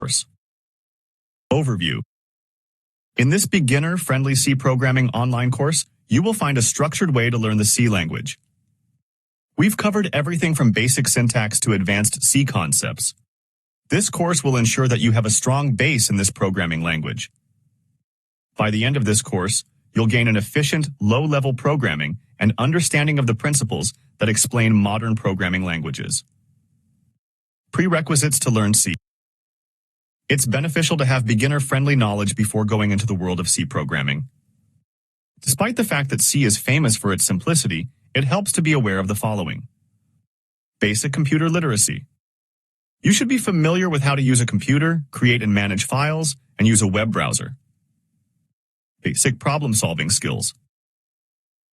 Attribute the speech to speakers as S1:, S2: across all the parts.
S1: course. Overview. In this beginner-friendly C programming online course, you will find a structured way to learn the C language. We've covered everything from basic syntax to advanced C concepts. This course will ensure that you have a strong base in this programming language. By the end of this course, you'll gain an efficient, low-level programming and understanding of the principles that explain modern programming languages. Prerequisites to learn C. It's beneficial to have beginner-friendly knowledge before going into the world of C programming. Despite the fact that C is famous for its simplicity, it helps to be aware of the following. Basic computer literacy. You should be familiar with how to use a computer, create and manage files, and use a web browser. Basic problem-solving skills.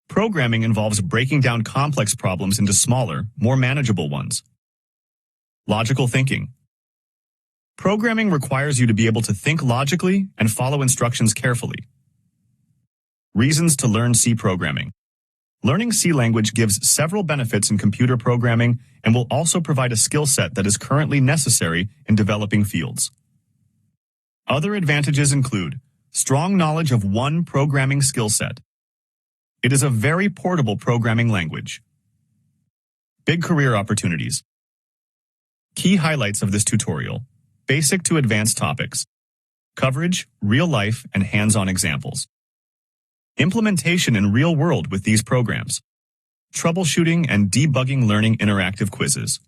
S1: Programming involves breaking down complex problems into smaller, more manageable ones. Logical thinking. Programming requires you to be able to think logically and follow instructions carefully. Reasons to learn C programming. Learning C language gives several benefits in computer programming and will also provide a skill set that is currently necessary in developing fields. Other advantages include strong knowledge of one programming skill set. It is a very portable programming language. Big career opportunities. Key highlights of this tutorial. Basic to advanced topics. Coverage, real life, and hands-on examples. Implementation in real world with these programs. Troubleshooting and debugging learning interactive quizzes.